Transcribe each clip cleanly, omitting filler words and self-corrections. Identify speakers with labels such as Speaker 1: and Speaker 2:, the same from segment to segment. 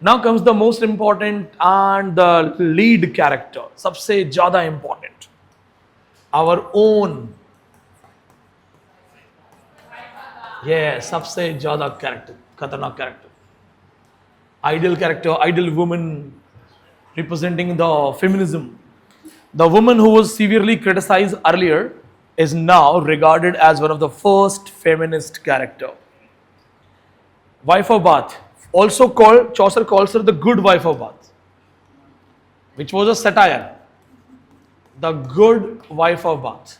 Speaker 1: Now comes the most important and the lead character, सबसे ज्यादा important, our own, सबसे ज्यादा character, खतरनाक character, ideal woman representing the feminism. The woman who was severely criticized earlier is now regarded as one of the first feminist character. Wife of Bath, also called, Chaucer calls her the good wife of Bath, which was a satire. The good wife of Bath.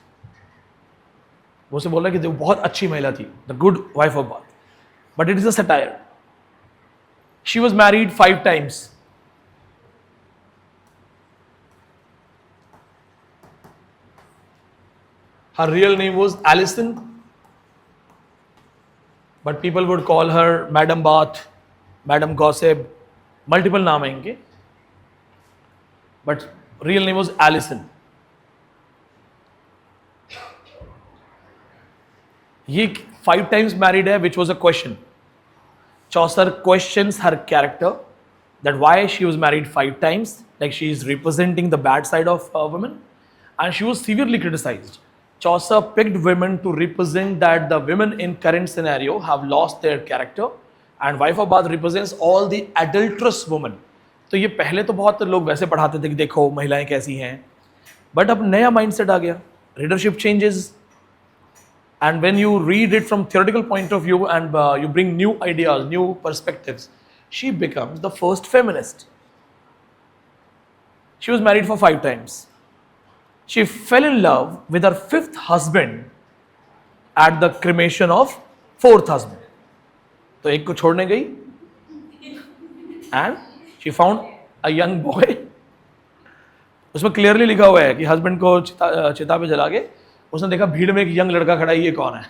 Speaker 1: वो से बोल रहा है कि वो बहुत अच्छी महिला थी, the good wife of Bath. But it is a satire. She was married 5 times. Her real name was Alison, but people would call her Madam Bath, Madam Gossip, multiple नाम हैं इनके, but real name was Alison. ये 5 times married है, which was a question. Chaucer questions her character, that why she was married 5 times, like she is representing the bad side of women, and she was severely criticized. Chaucer picked women to represent that the women in current scenario have lost their character, and wife of Bath represents all the adulterous women. तो ये पहले तो बहुत लोग वैसे पढ़ाते थे कि देखो महिलाएं कैसी हैं, बट अब नया माइंडसेट आ गया, readership changes, and when you read it from theoretical point of view and you bring new ideas, new perspectives, she becomes the first feminist. She was married for 5 times. She fell in love with her 5th husband at the cremation of 4th husband. तो एक को छोड़ने गई and she found a young boy. उसमें clearly लिखा हुआ है कि हस्बैंड को चिता पे जला के उसने देखा भीड़ में एक यंग लड़का खड़ा है, ये कौन है?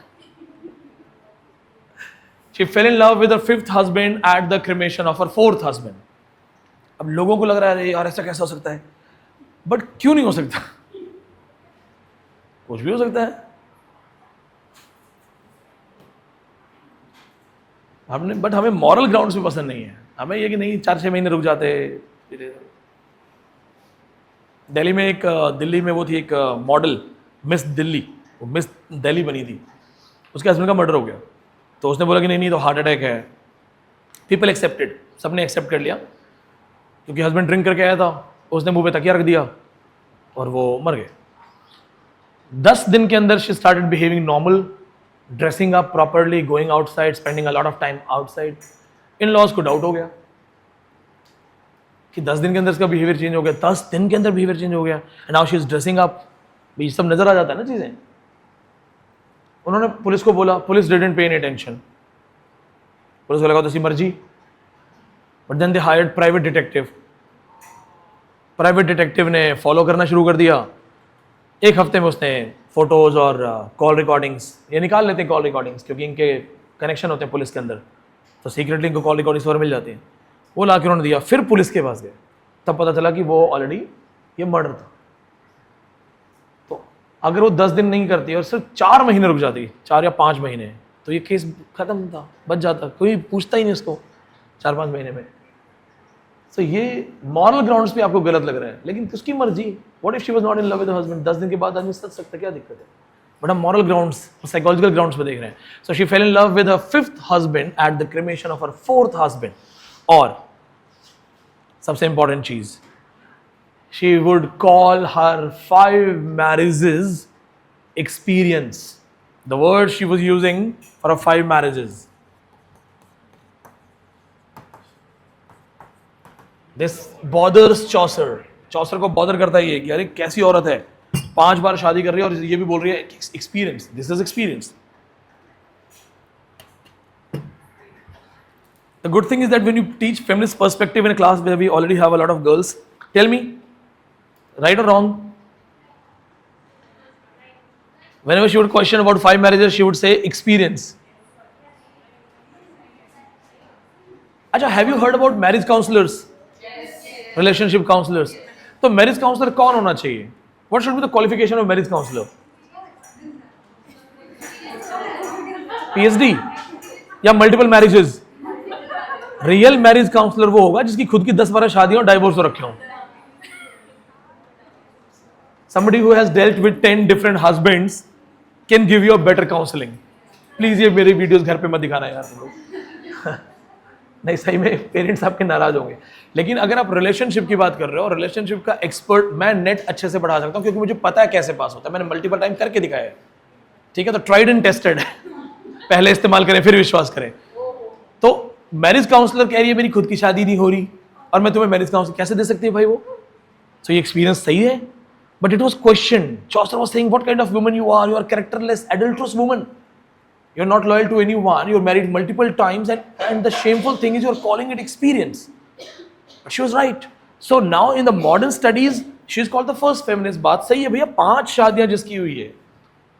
Speaker 1: She fell in love with her 5th husband at the cremation of her 4th husband. अब लोगों को लग रहा है यार ऐसा कैसे हो सकता है, बट क्यों नहीं हो सकता? कुछ भी हो सकता है. हमने बट हमें मॉरल ग्राउंड्स भी पसंद नहीं है. हमें ये कि नहीं 4-6 महीने रुक जाते. दिल्ली में वो थी एक मॉडल मिस दिल्ली, वो मिस दिल्ली बनी थी, उसके हस्बैंड का मर्डर हो गया. तो उसने बोला कि नहीं तो हार्ट अटैक है. पीपल एक्सेप्टेड, सबने एक्सेप्ट कर लिया क्योंकि हस्बैंड ड्रिंक करके आया था. उसने मुंह पे तकिया रख दिया और वो मर गए. 10 दिन के अंदर she started behaving normal, dressing up properly, going outside, spending a lot of time outside. In laws को डाउट हो गया कि 10 दिन के अंदर इसका बिहेवियर चेंज हो गया. 10 दिन के अंदर बिहेवियर चेंज हो गया and now she is dressing up. ये सब नजर आ जाता है ना चीजें. उन्होंने पुलिस को बोला, police didn't pay any attention. Police को लगा तो उसकी मर्जी. But then they hired private detective. Private detective ने फॉलो करना शुरू कर दिया. 1 हफ्ते में उसने फोटोज और कॉल रिकॉर्डिंग्स, ये निकाल लेते हैं कॉल रिकॉर्डिंग्स क्योंकि इनके कनेक्शन होते हैं पुलिस के अंदर, तो सीक्रेटली इनको कॉल रिकॉर्डिंग्स और मिल जाती हैं. वो ला के उन्होंने दिया. फिर पुलिस के पास गए, तब पता चला कि वो ऑलरेडी ये मर्डर था. तो अगर वो 10 दिन नहीं करती और सिर्फ 4 महीने रुक जाती, 4 या 5 महीने, तो ये केस खत्म था, बच जाता. कोई पूछता ही नहीं उसको 4-5 महीने में. तो ये मॉरल ग्राउंड्स पे आपको गलत लग रहा है, लेकिन किसकी मर्जी. What if she was not in love with husband? 10 दिन के बाद आदमी सच सकता, क्या दिक्कत है? बट हम मॉरल ग्राउंड्स, साइकोलॉजिकल ग्राउंड्स पे देख रहे हैं. So she fail in love with her 5th husband at the cremation of her 4th husband. और सबसे इंपॉर्टेंट चीज, she would call her 5 marriages experience. The word she was using for her 5 marriages. This bothers Chaucer. Chaucer को bother करता है ये कि अरे कैसी औरत है, 5 बार शादी कर रही है और ये भी बोल रही है experience. This is experience. The good thing is that when you teach feminist perspective in a class where we already have a lot of girls, tell me, right or wrong? Whenever she would question about 5 marriages, she would say experience. अच्छा, have you heard about marriage counselors? Relationship counselors. तो marriage counsellor कौन होना चाहिए? What should be the qualification of marriage counselor? PhD या multiple marriages? Real marriage counsellor वो होगा जिसकी खुद की 10-12 शादियां और डाइवोर्स हो रखे हों. Somebody who has dealt with 10 different husbands can give you a better counseling. Please ये मेरी वीडियोस घर पे मत दिखाना यार तुम लोग. नहीं, सही में पेरेंट्स आपके नाराज होंगे. लेकिन अगर आप रिलेशनशिप की बात कर रहे हो, रिलेशनशिप का एक्सपर्ट मैं नेट अच्छे से पढ़ा सकता हूँ क्योंकि मुझे पता है कैसे पास होता है. मैंने मल्टीपल टाइम करके दिखाया है. ठीक है, तो ट्राइड एंड टेस्टेड है. पहले इस्तेमाल करें फिर विश्वास करें. तो मैरिज काउंसलर कह रही है मेरी खुद की शादी नहीं हो रही और मैं तुम्हें मैरिज काउंसलर कैसे दे सकती है भाई वो. तो ये एक्सपीरियंस सही है, बट इट वाज क्वेश्चन. चौस्टर was saying what kind of woman you are characterless adulterous woman. You're not loyal to anyone, you're married multiple times, and the shameful thing is you're calling it experience. But she was right. So now in the modern studies, she's called the first feminist. बात सही है भैया, 5 शादियां जिसकी हुई है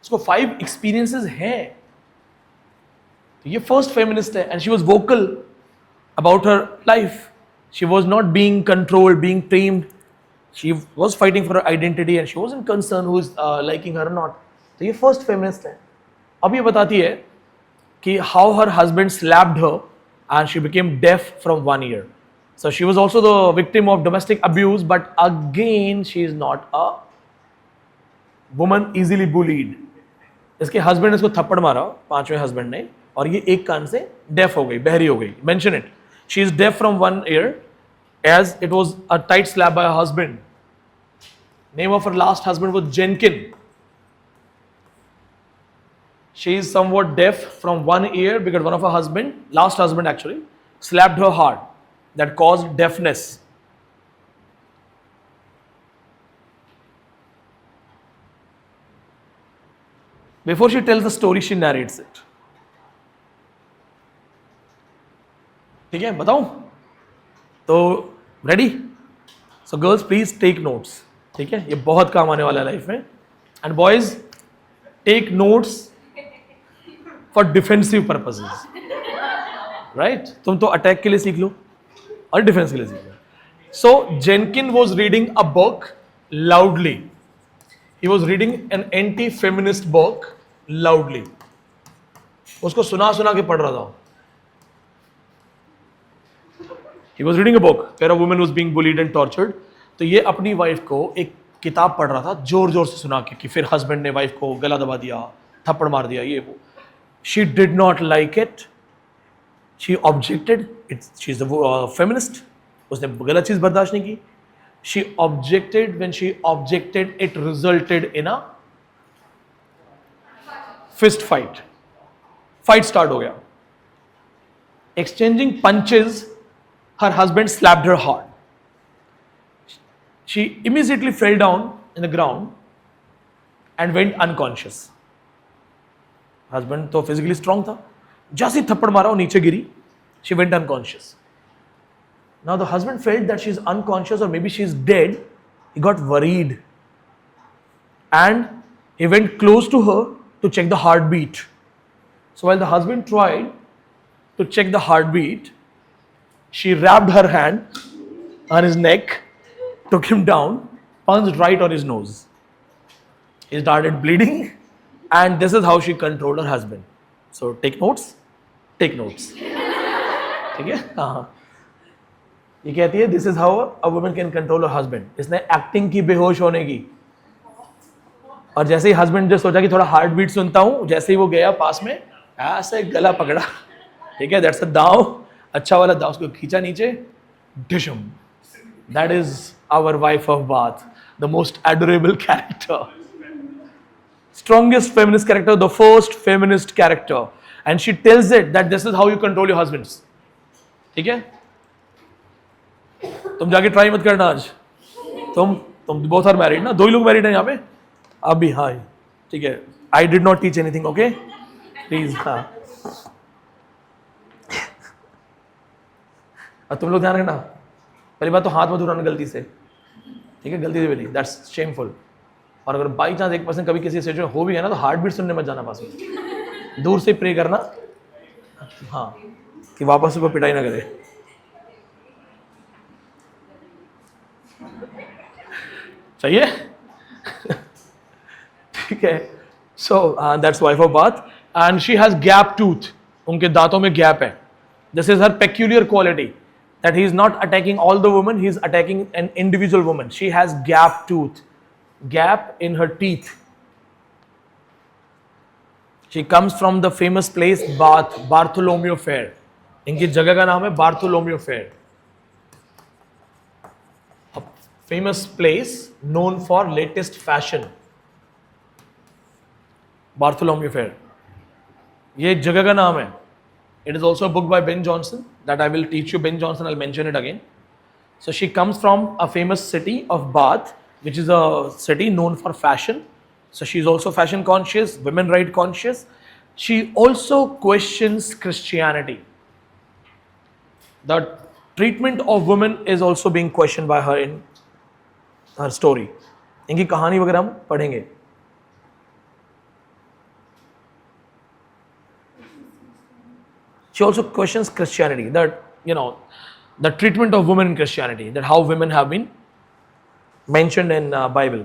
Speaker 1: उसको 5 experiences हैं. तो ये first feminist है, and she was vocal about her life. She was not being controlled, being tamed. She was fighting for her identity and she wasn't concerned who is liking her or not. तो ये first feminist है. अब ये बताती है कि how her husband slapped her and she became deaf from 1 year. So she was also the victim of domestic abuse, but again she is not a woman easily bullied. इसके husband ने इसको थप्पड़ मारा, 5वें हस्बैंड ने, और ये एक कान से डेफ हो गई, बहरी हो गई. Mention it. She is deaf from 1 ear as it was a tight slap by her husband. Name of her last husband was Jenkin. She is somewhat deaf from 1 ear because one of her last husband actually, slapped her hard. That caused deafness. Before she tells the story, she narrates it. ठीक है, बताऊं? तो ready? So girls, please take notes. ठीक है, ये बहुत काम आने वाला है लाइफ में. And boys, take notes for defensive purposes. Right? तुम तो अटैक के लिए सीख लो और डिफेंस के लिए सीख लो. So Jenkin was reading a book loudly. He was reading an anti-feminist book loudly. उसको सुना के पढ़ रहा था. He was reading a book where a woman was being bullied and tortured. तो ये अपनी वाइफ को एक किताब पढ़ रहा था जोर से सुना के, कि फिर हस्बैंड ने वाइफ को गला दबा दिया, थप्पड़ मार दिया, ये वो. She did not like it. She objected. She's a feminist. उसने गलत चीज बर्दाश्त नहीं की. She objected. When she objected, it resulted in a fist fight. Fight start हो गया. Exchanging punches, her husband slapped her hard. She immediately fell down in the ground and went unconscious. Husband तो physically strong था, जैसे ही थप्पड़ मारा वो नीचे गिरी. She went unconscious. Now the husband felt that she is unconscious और maybe she is dead. He got worried and he went close to her to check the heart beat. So while the husband tried to check the heart beat, she wrapped her hand on his neck, took him down, punched right on his nose. He started bleeding. And this is how she controlled her husband. So take notes. ठीक है, हाँ. ये कहती है this is how a woman can control her husband. इसने acting की बेहोश होने की, और जैसे ही हस्बैंड जो सोचा कि थोड़ा हार्ट बीट सुनता हूँ, जैसे ही वो गया पास में, ऐसे गला पकड़ा. ठीक है, दैट्स अ दाव, अच्छा वाला दाव, उसको खींचा नीचे, डिशम. That is our Wife of Bath, the most adorable character. Strongest feminist character, the first feminist character, and she tells it that this is how you control your husbands. ठीक है, तुम जाके ट्राई मत करना आज. तुम both are married ना, 2 ही लोग मैरिड हैं यहाँ पे अभी. हाँ ठीक है, I did not teach anything, okay? Please, हाँ. अब तुम लोग ध्यान रखना, पहली बात तो हाथ मत उठाना गलती से. ठीक है, गलती से भी नहीं, that's shameful. और अगर बाई चांस 1% कभी किसी सिचुएशन हो भी गया ना, तो हार्ट बीट सुनने मत जाना पास में, दूर से प्रे करना, हाँ, कि वापस वो पिटाई ना करे. चाहिए? ठीक है. So that's wife of bath, and she has gap tooth. उनके दांतों में गैप है. This is her peculiar quality, that he is not attacking all the women, he is attacking an individual woman. She has gap tooth, gap in her teeth. She comes from the famous place Bath, Bartholomew Fair. इनकी जगह का नाम है Bartholomew Fair. A famous place known for latest fashion. Bartholomew Fair. ये जगह का नाम है. It is also a book by Ben Jonson that I will teach you. Ben Jonson, I'll mention it again. So she comes from a famous city of Bath, which is a city known for fashion. So she's also fashion conscious, women right conscious. She also questions Christianity. The treatment of women is also being questioned by her in her story. इनकी कहानी वगैरह हम पढ़ेंगे. She also questions Christianity, that, you know, the treatment of women in Christianity, that how women have been mentioned in Bible.